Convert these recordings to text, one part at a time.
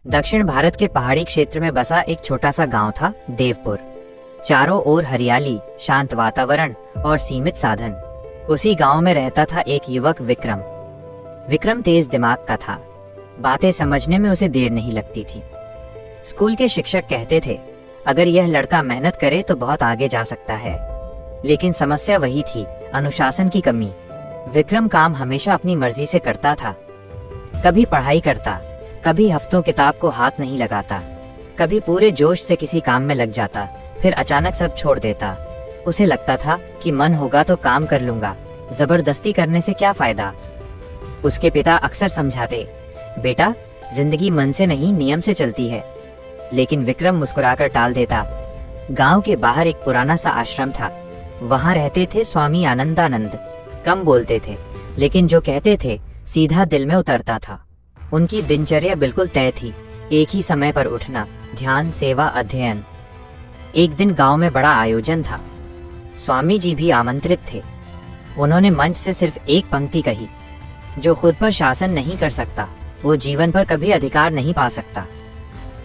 दक्षिण भारत के पहाड़ी क्षेत्र में बसा एक छोटा सा गांव था, देवपुर। चारों ओर हरियाली, शांत वातावरण और सीमित साधन। उसी गांव में रहता था एक युवक, विक्रम। विक्रम तेज दिमाग का था। बातें समझने में उसे देर नहीं लगती थी। स्कूल के शिक्षक कहते थे, अगर यह लड़का मेहनत करे तो बहुत आगे जा सकता है। लेकिन समस्या वही थी, अनुशासन की कमी। विक्रम काम हमेशा अपनी मर्जी से करता था। कभी पढ़ाई करता, कभी हफ्तों किताब को हाथ नहीं लगाता, कभी पूरे जोश से किसी काम में लग जाता, फिर अचानक सब छोड़ देता। उसे लगता था कि मन होगा तो काम कर लूंगा, जबरदस्ती करने से क्या फायदा। उसके पिता अक्सर समझाते, बेटा जिंदगी मन से नहीं नियम से चलती है। लेकिन विक्रम मुस्कुराकर टाल देता। गांव के बाहर एक पुराना सा आश्रम था। वहां रहते थे स्वामी आनंदानंद। कम बोलते थे, लेकिन जो कहते थे सीधा दिल में उतरता था। उनकी दिनचर्या बिल्कुल तय थी, एक ही समय पर उठना, ध्यान, सेवा, अध्ययन। एक दिन गांव में बड़ा आयोजन था। स्वामी जी भी आमंत्रित थे। उन्होंने मंच से सिर्फ एक पंक्ति कही, जो खुद पर शासन नहीं कर सकता, वो जीवन पर कभी अधिकार नहीं पा सकता।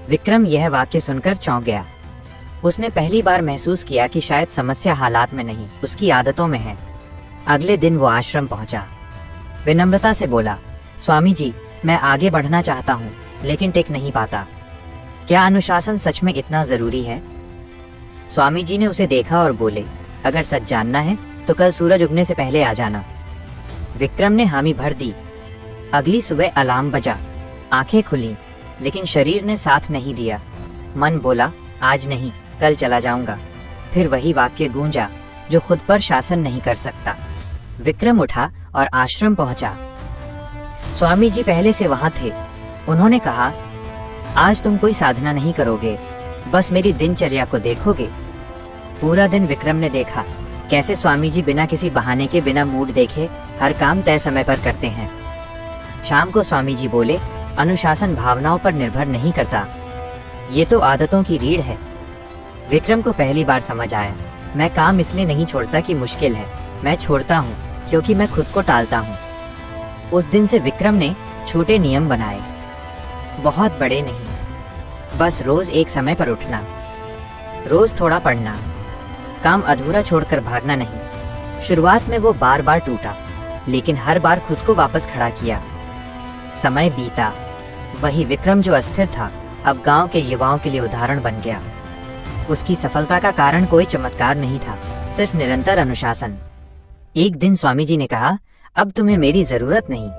विक्रम यह वाक्य सुनकर चौंक गया। उसने पहली बार महसूस किया कि शायद समस्या हालात में नहीं, उसकी आदतों में है। अगले दिन वो आश्रम पहुंचा। विनम्रता से बोला, स्वामी जी, मैं आगे बढ़ना चाहता हूँ, लेकिन टिक नहीं पाता। क्या अनुशासन सच में इतना जरूरी है? स्वामी जी ने उसे देखा और बोले, अगर सच जानना है तो कल सूरज उगने से पहले आ जाना। विक्रम ने हामी भर दी। अगली सुबह अलार्म बजा। आंखें खुली, लेकिन शरीर ने साथ नहीं दिया। मन बोला, आज नहीं, कल चला जाऊंगा। फिर वही वाक्य गूंजा, जो खुद पर शासन नहीं कर सकता। विक्रम उठा और आश्रम पहुंचा। स्वामी जी पहले से वहां थे। उन्होंने कहा, आज तुम कोई साधना नहीं करोगे, बस मेरी दिनचर्या को देखोगे। पूरा दिन विक्रम ने देखा कैसे स्वामी जी बिना किसी बहाने के, बिना मूड देखे हर काम तय समय पर करते हैं। शाम को स्वामी जी बोले, अनुशासन भावनाओं पर निर्भर नहीं करता, ये तो आदतों की रीढ़ है। विक्रम को पहली बार समझ आया, मैं काम इसलिए नहीं छोड़ता कि मुश्किल है, मैं छोड़ता हूँ क्योंकि मैं खुद को टालता हूँ। उस दिन से विक्रम ने छोटे नियम बनाए, बहुत बड़े नहीं, बस रोज एक समय पर उठना, रोज थोड़ा पढ़ना, काम अधूरा छोड़कर भागना नहीं। शुरुआत में वो बार बार टूटा, लेकिन हर बार खुद को वापस खड़ा किया। समय बीता, वही विक्रम जो अस्थिर था, अब गांव के युवाओं के लिए उदाहरण बन गया। उसकी सफलता का कारण कोई चमत्कार नहीं था, सिर्फ निरंतर अनुशासन। एक दिन स्वामी जी ने कहा, अब तुम्हें मेरी जरूरत नहीं।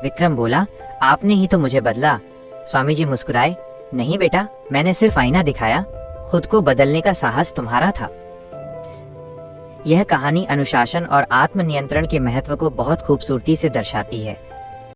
विक्रम बोला, आपने ही तो मुझे बदला। स्वामी जी मुस्कुराए, नहीं बेटा, मैंने सिर्फ आईना दिखाया, खुद को बदलने का साहस तुम्हारा था। यह कहानी अनुशासन और आत्मनियंत्रण के महत्व को बहुत खूबसूरती से दर्शाती है।